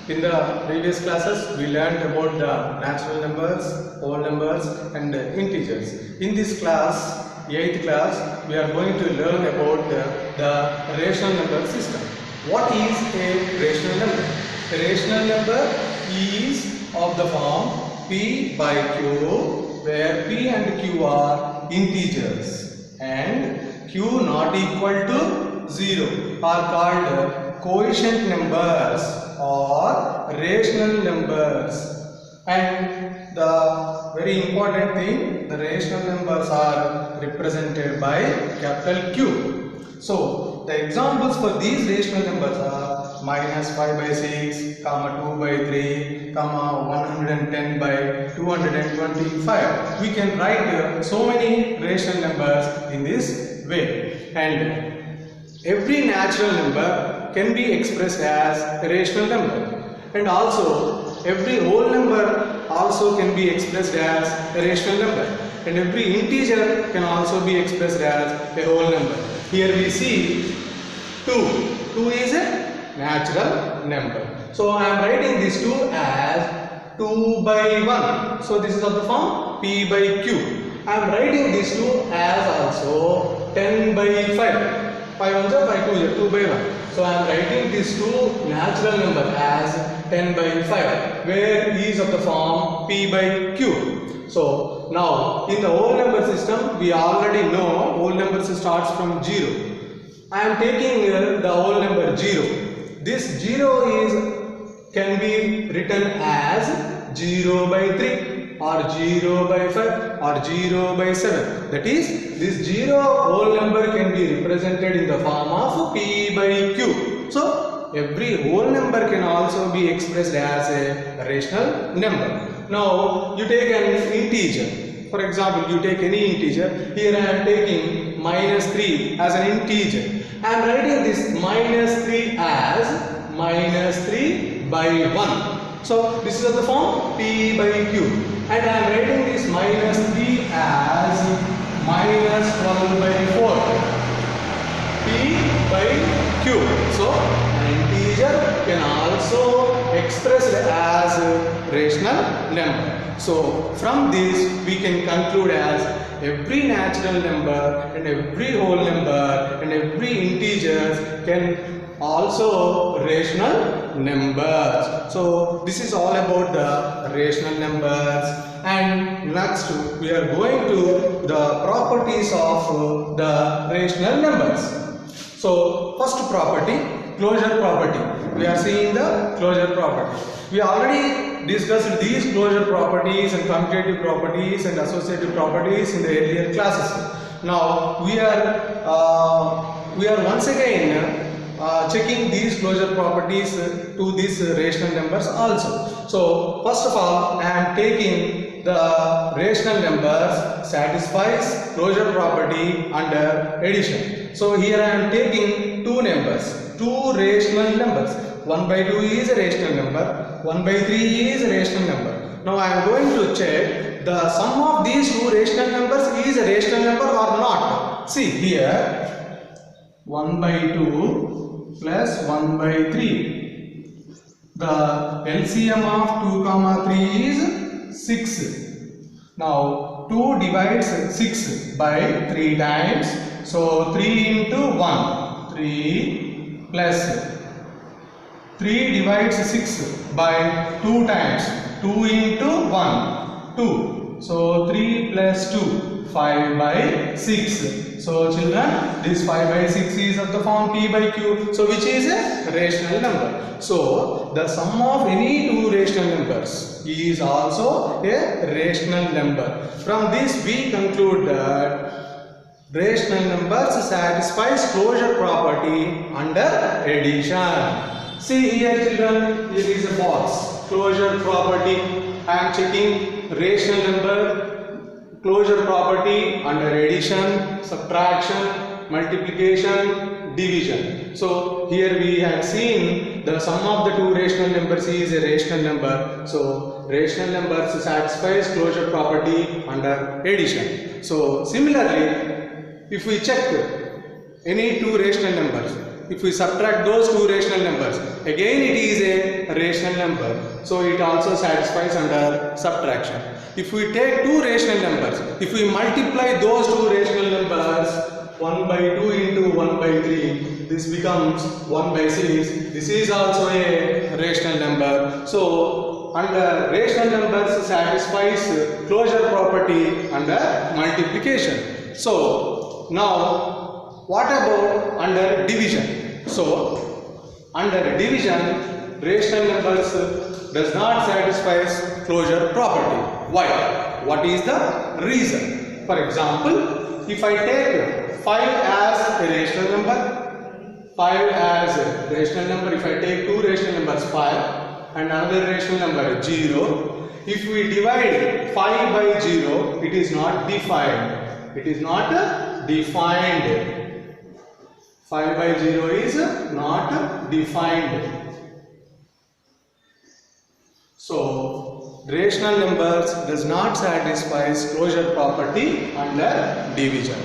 In the previous classes, we learned about the natural numbers, whole numbers and integers. In this class, 8th class, we are going to learn about the rational number system. What is a rational number? A rational number is of the form P by Q, where P and Q are integers and Q not equal to 0 are called quotient numbers or rational numbers. And the very important thing, the rational numbers are represented by capital Q. So the examples for these rational numbers are minus 5 by 6, comma 2 by 3, comma 110 by 225. We can write so many rational numbers in this way. And every natural number can be expressed as a rational number, and also every whole number also can be expressed as a rational number, and every integer can also be expressed as a whole number. Here we see 2. 2 is a natural number. So I am writing this 2 as 2 by 1. So this is of the form P by Q. I am writing this 2 as also 10 by 5. 5 1 5 2 2 by 1. So I am writing this 2 natural number as 10 by 5, where E is of the form P by Q. So now in the whole number system, we already know whole number starts from 0. I am taking the whole number 0. This 0 can be written as 0 by 3 or 0 by 5 or 0 by 7. That is, this 0 whole number can be represented in the form of P by Q. So every whole number can also be expressed as a rational number. Now you take an integer. For example, you take any integer. Here I am taking minus 3 as an integer. I am writing this minus 3 as minus 3 by 1. So this is of the form P by Q. And I am writing this minus 3 as minus 12 by 4. P by Q. So an integer can also express as a rational number. So from this we can conclude as every natural number and every whole number and every integer can also rational numbers. So this is all about the rational numbers. And next we are going to the properties of the rational numbers. So first property, closure property. We are seeing the closure property. We already discussed these closure properties and commutative properties and associative properties in the earlier classes. Now we are once again checking these closure properties to these rational numbers also. So first of all, I am taking the rational numbers satisfies closure property under addition. So here I am taking two numbers, two rational numbers. 1 by 2 is a rational number, 1 by 3 is a rational number. Now I am going to check the sum of these two rational numbers is a rational number or not. See here, 1 by 2 plus 1 by 3. The LCM of 2, 3 is 6. Now 2 divides 6 by 3 times. So 3 into 1, 3 plus 3 divides 6 by 2 times. 2 into 1, 2. So 3 plus 2, 5 by 6. So children, this 5 by 6 is of the form P by Q. So which is a rational number. So the sum of any two rational numbers is also a rational number. From this we conclude that rational numbers satisfies closure property under addition. See here children, here is a box, closure property. I am checking rational number, closure property under addition, subtraction, multiplication, division. So here we have seen the sum of the two rational numbers is a rational number. So rational numbers satisfies closure property under addition. So similarly, if we check any two rational numbers, if we subtract those two rational numbers, again it is a rational number, so it also satisfies under subtraction. If we take two rational numbers, if we multiply those two rational numbers, 1 by 2 into 1 by 3, this becomes 1 by 6. This is also a rational number. So under rational numbers satisfies closure property under multiplication. So now what about under division? So under division, rational numbers does not satisfy closure property. Why? What is the reason? For example, if I take 5 as a rational number, 5 as a rational number, if I take two rational numbers 5 and another rational number 0, if we divide 5 by 0, it is not defined. It is not defined. 5 by 0 is not defined. So rational numbers does not satisfy closure property under division.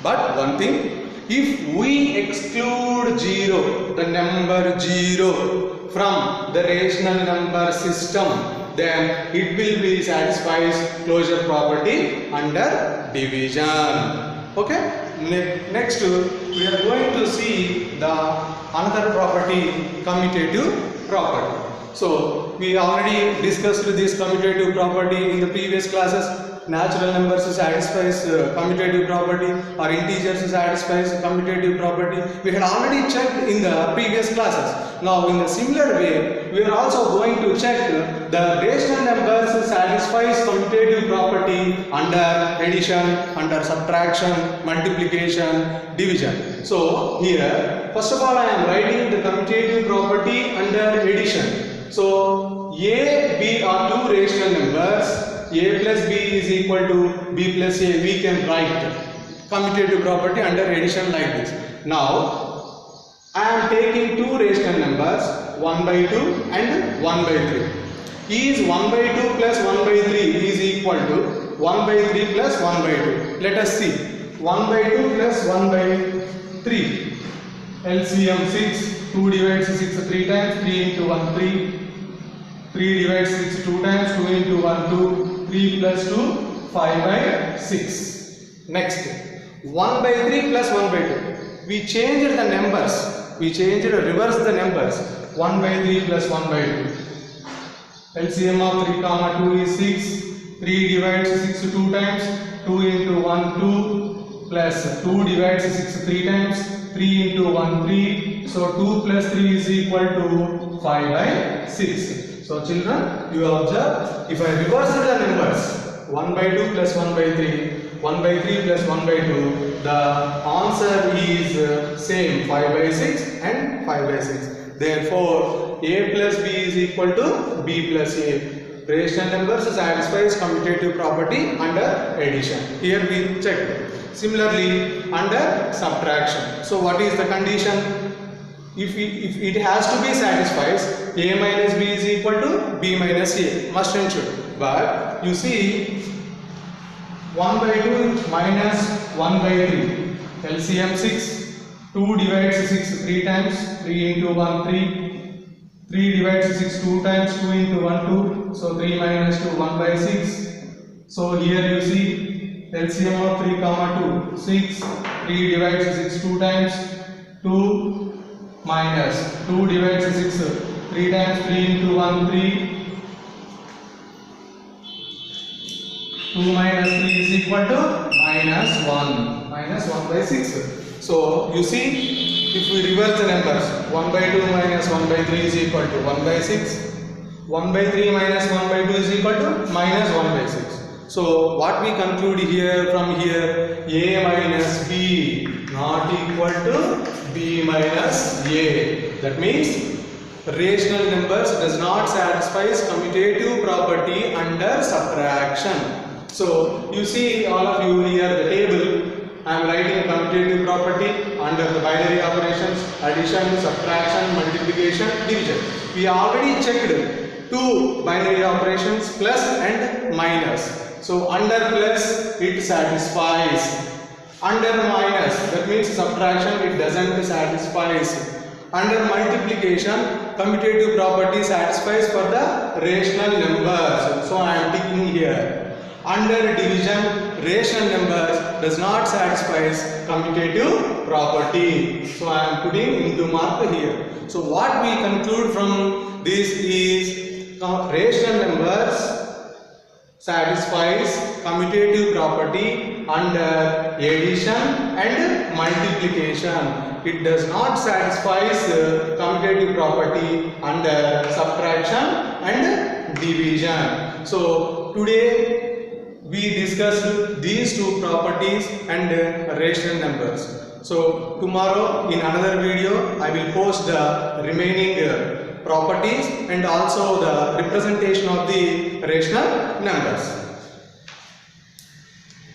But one thing, if we exclude 0, the number 0 from the rational number system, then it will be satisfies closure property under division. Okay. Next we are going to see the another property, commutative property. So we already discussed this commutative property in the previous classes. Natural numbers satisfies commutative property, or integers satisfies commutative property. We had already checked in the previous classes. Now in a similar way, we are also going to check the rational numbers satisfies commutative property under addition, under subtraction, multiplication, division. So here, first of all, I am writing the commutative property under addition. So A, B are two rational numbers. A plus B is equal to B plus A. We can write commutative property under addition like this. Now I am taking two rational numbers 1 by 2 and 1 by 3. Is 1 by 2 plus 1 by 3 is equal to 1 by 3 plus 1 by 2. Let us see. 1 by 2 plus 1 by 3. LCM 6. 2 divides 6 3 times. 3 into 1 3. 3 divides 6 2 times. 2 into 1 2. 3 plus 2, 5 by 6. Next, 1 by 3 plus 1 by 2. We changed the numbers. We changed or reversed the numbers. 1 by 3 plus 1 by 2. LCM of 3 comma 2 is 6. 3 divides 6 2 times. 2 into 1 2 plus 2 divides 6 3 times. 3 into 1 3. So 2 plus 3 is equal to 5 by 6. So children, you observe, if I reverse the numbers, 1 by 2 plus 1 by 3, 1 by 3 plus 1 by 2, the answer is same, 5 by 6 and 5 by 6. Therefore, A plus B is equal to B plus A. Rational numbers satisfies commutative property under addition. Here we checked. Similarly, under subtraction. So what is the condition? If it has to be satisfies, A minus B is equal to B minus A, must and should. But you see, 1 by 2 minus 1 by 3, LCM 6, 2 divides 6 3 times, 3 into 1 3, 3 divides 6 2 times, 2 into 1 2, so 3 minus 2 1 by 6. So here you see, LCM of 3 comma 2, 6, 3 divides 6 2 times, 2 minus 2 divides 6 3 times, 3 into 1 3, 2 minus 3 is equal to minus 1 by 6. So you see, if we reverse the numbers, 1 by 2 minus 1 by 3 is equal to 1 by 6, 1 by 3 minus 1 by 2 is equal to minus 1 by 6. So what we conclude here from here, A minus B not equal to B minus A. That means rational numbers does not satisfy commutative property under subtraction. So you see, all of you here the table, I am writing commutative property under the binary operations, addition, subtraction, multiplication, division. We already checked two binary operations, plus and minus. So under plus it satisfies, Under minus, that means subtraction, it doesn't satisfy. Under multiplication, commutative property satisfies for the rational numbers. So I am ticking here. Under division, rational numbers does not satisfy commutative property. So I am putting into mark here. So what we conclude from this is rational numbers satisfies commutative property under addition and multiplication. It does not satisfy commutative property under subtraction and division. So today we discussed these two properties and rational numbers. So tomorrow in another video I will post the remaining properties and also the representation of the rational numbers.